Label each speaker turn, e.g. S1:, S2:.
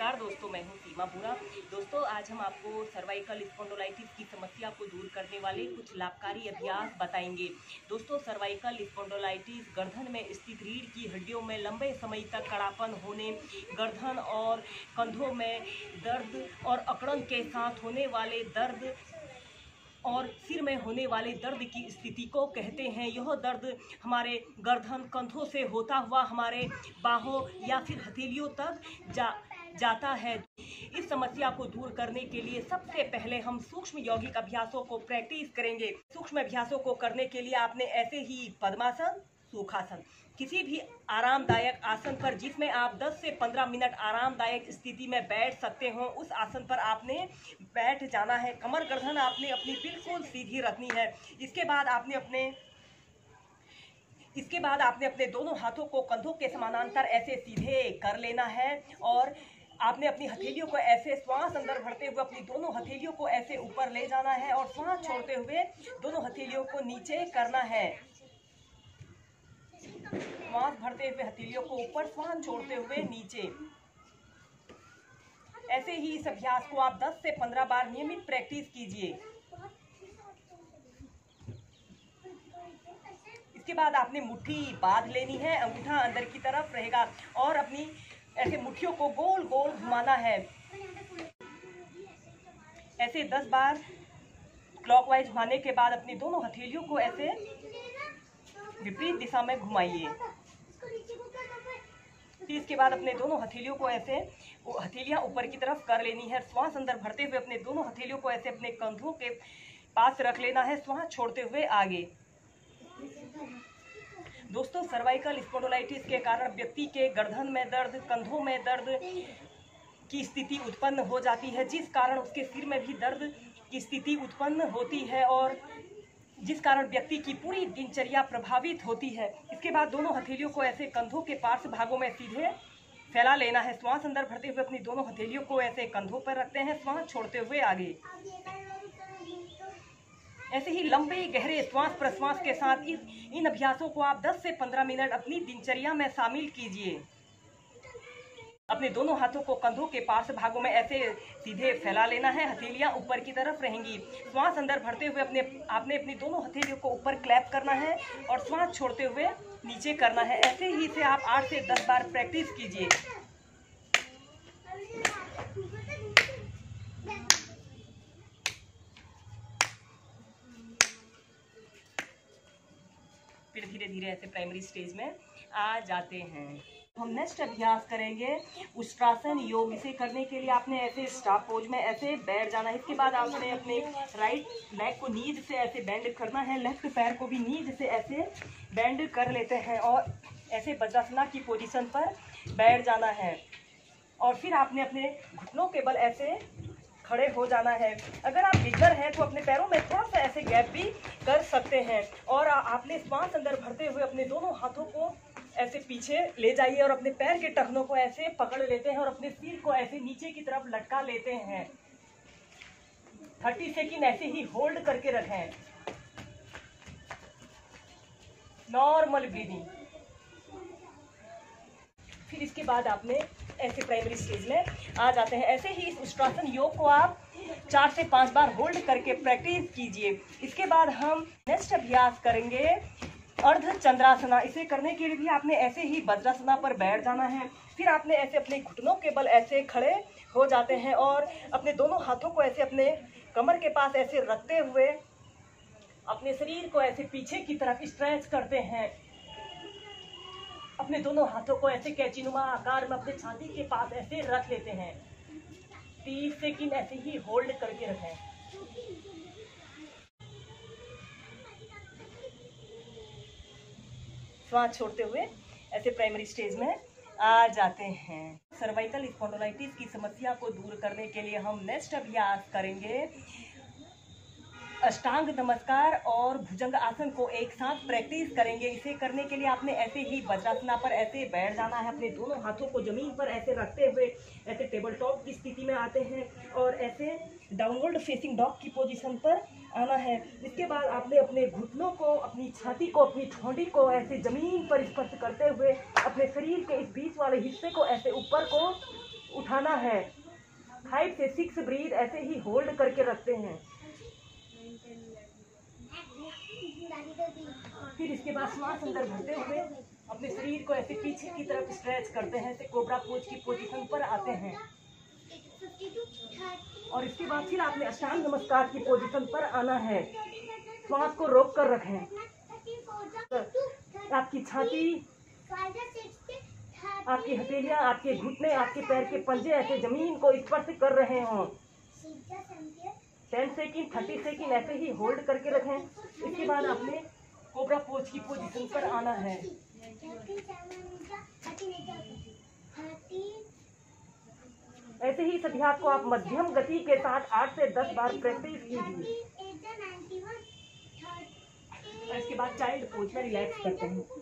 S1: नमस्कार दोस्तों, मैं हूं सीमा बुरा। दोस्तों, आज हम आपको सर्वाइकल स्पॉन्डिलोलाइटिस की समस्या को दूर करने वाले कुछ लाभकारी अभ्यास बताएंगे। दोस्तों, सर्वाइकल स्पॉन्डिलोलाइटिस गर्दन में स्थित रीढ़ की हड्डियों में लंबे समय तक कड़ापन होने, गर्दन और कंधों में दर्द और अकड़न के साथ होने वाले दर्द और सिर में होने वाले दर्द की स्थिति को कहते हैं। यह दर्द हमारे गर्दन कंधों से होता हुआ हमारे बाहों या फिर हथेलियों तक जाता है। इस समस्या को दूर करने के लिए सबसे पहले हम सूक्ष्म यौगिक अभ्यासों को प्रैक्टिस करेंगे। सूक्ष्म अभ्यासों को करने के लिए आपने ऐसे ही पद्मासन, सुखासन, किसी भी आरामदायक आसन पर जिसमें आप 10 से 15 मिनट आरामदायक स्थिति में बैठ सकते हो, उस आसन पर आपने बैठ जाना है। कमर गर्दन आपने अपनी बिल्कुल सीधी रखनी है। इसके बाद आपने अपने दोनों हाथों को कंधों के समानांतर ऐसे सीधे कर लेना है और आपने अपनी हथेलियों को ऐसे श्वास अंदर भरते हुए अपनी दोनों हथेलियों को ऐसे ऊपर ले जाना है और श्वास छोड़ते हुए दोनों हथेलियों को नीचे करना है। श्वास भरते हुए हथेलियों को ऊपर, श्वास छोड़ते हुए नीचे। ऐसे ही इस अभ्यास को आप 10 से 15 बार नियमित प्रैक्टिस कीजिए। इसके बाद आपने मुट्ठी बांध लेनी है, अंगूठा अंदर की तरफ रहेगा और अपनी ऐसे मुट्ठियों को गोल गोल घुमाना है। ऐसे 10 बार क्लॉकवाइज घुमाने के बाद अपनी दोनों हथेलियों को ऐसे विपरीत दिशा में घुमाइए। फिर इसके बाद अपने दोनों हथेलियों को ऐसे हथेलियां ऊपर की तरफ कर लेनी है। श्वास अंदर भरते हुए अपने दोनों हथेलियों को ऐसे अपने कंधों के पास रख लेना है, श्वास छोड़ते हुए आगे। दोस्तों, सर्वाइकल स्पॉन्डिलोलाइटिस के कारण व्यक्ति के गर्दन में दर्द, कंधों में दर्द की स्थिति उत्पन्न हो जाती है, जिस कारण उसके सिर में भी दर्द की स्थिति उत्पन्न होती है और जिस कारण व्यक्ति की पूरी दिनचर्या प्रभावित होती है। इसके बाद दोनों हथेलियों को ऐसे कंधों के पार्श्व भागों में सीधे फैला लेना है। श्वास अंदर भरते हुए अपनी दोनों हथेलियों को ऐसे कंधों पर रखते हैं, श्वास छोड़ते हुए आगे। ऐसे ही लंबे गहरे श्वास प्रश्वास के साथ इन अभ्यासों को आप 10 से 15 मिनट अपनी दिनचर्या में शामिल कीजिए। अपने दोनों हाथों को कंधों के पार्श्व भागों में ऐसे सीधे फैला लेना है, हथेलियां ऊपर की तरफ रहेंगी। श्वास अंदर भरते हुए आपने अपनी दोनों हथेलियों को ऊपर क्लैप करना है और श्वास छोड़ते हुए नीचे करना है। ऐसे ही से आप 8 से 10 बार प्रैक्टिस कीजिए। फिर धीरे धीरे ऐसे प्राइमरी स्टेज में आ जाते हैं। हम नेक्स्ट अभ्यास करेंगे उष्ट्रासन योग। इसे करने के लिए आपने ऐसे स्टार पोज में ऐसे बैठ जाना है। इसके बाद आपने अपने राइट लेग को नीज से ऐसे बेंड करना है, लेफ्ट पैर को भी नीज से ऐसे बेंड कर लेते हैं और ऐसे वज्रासना की पोजीशन पर बैठ जाना है। और फिर आपने अपने घुटनों के बल ऐसे खड़े हो जाना है। अगर आप बिगनर हैं तो अपने पैरों में थोड़ा सा ऐसे गैप भी कर सकते हैं और आपने श्वास अंदर भरते हुए अपने दोनों हाथों को ऐसे पीछे ले जाइए और अपने पैर के टखनों को ऐसे पकड़ लेते हैं और अपने सिर को ऐसे नीचे की तरफ लटका लेते हैं। 30 सेकंड ऐसे ही होल्ड करके रखें। Normal breathing. फिर इसके बाद आपने ऐसे प्राइमरी स्टेज में आ जाते हैं। ऐसे ही इस उष्ट्रासन योग को आप 4 से 5 बार होल्ड करके प्रैक्टिस कीजिए। इसके बाद हम नेक्स्ट अभ्यास करेंगे अर्ध चंद्रासना। इसे करने के लिए भी आपने ऐसे ही वज्रासना पर बैठ जाना है। फिर आपने ऐसे अपने घुटनों के बल ऐसे खड़े हो जाते हैं और अपने दोनों हाथों को ऐसे अपने कमर के पास ऐसे रखते हुए अपने शरीर को ऐसे पीछे की तरफ स्ट्रेच करते हैं। अपने दोनों हाथों को ऐसे कैंचीनुमा आकार में अपने छाती के पास ऐसे रख लेते हैं। 30 सेकंड ऐसे ही होल्ड करके रखें। श्वास छोड़ते हुए ऐसे प्राइमरी स्टेज में आ जाते हैं। सर्वाइकल स्पॉन्डिलोलाइटिस की समस्या को दूर करने के लिए हम नेक्स्ट अभ्यास करेंगे अष्टांग नमस्कार और भुजंग आसन को एक साथ प्रैक्टिस करेंगे। इसे करने के लिए आपने ऐसे ही वज्रासना पर ऐसे बैठ जाना है। अपने दोनों हाथों को जमीन पर ऐसे रखते हुए ऐसे टेबल टॉप की स्थिति में आते हैं और ऐसे डाउनवर्ड फेसिंग डॉग की पोजीशन पर आना है। इसके बाद आपने अपने घुटनों को, अपनी छाती को, अपनी ठोड़ी को ऐसे जमीन पर स्पर्श करते हुए अपने शरीर के इस बीच वाले हिस्से को ऐसे ऊपर को उठा आना है। 5 से 6 ब्रीथ ऐसे ही होल्ड करके रखते हैं। फिर इसके बाद श्वास अंदर भरते हुए अपने शरीर को ऐसे पीछे की तरफ स्ट्रेच करते हैं, ऐसे कोबरा पोज की पोजीशन पर आते हैं। और इसके बाद फिर आपने अष्टांग नमस्कार की पोजीशन पर आना है। श्वास को रोक कर रखें। आपकी छाती, आपकी हथेलियां, आपके घुटने, आपके पैर के पंजे ऐसे जमीन को स्पर्श कर रहे हों। 10 सेकंड, 30 सेकंड ऐसे ही होल्ड करके रखें। इसके बाद आपने कोबरा पोज की पोजीशन पर आना है। ऐसे ही इस अभ्यास को आप मध्यम गति के साथ 8 से 10 बार प्रैक्टिस कीजिए। और इसके बाद चाइल्ड पोज में रिलैक्स करते हैं।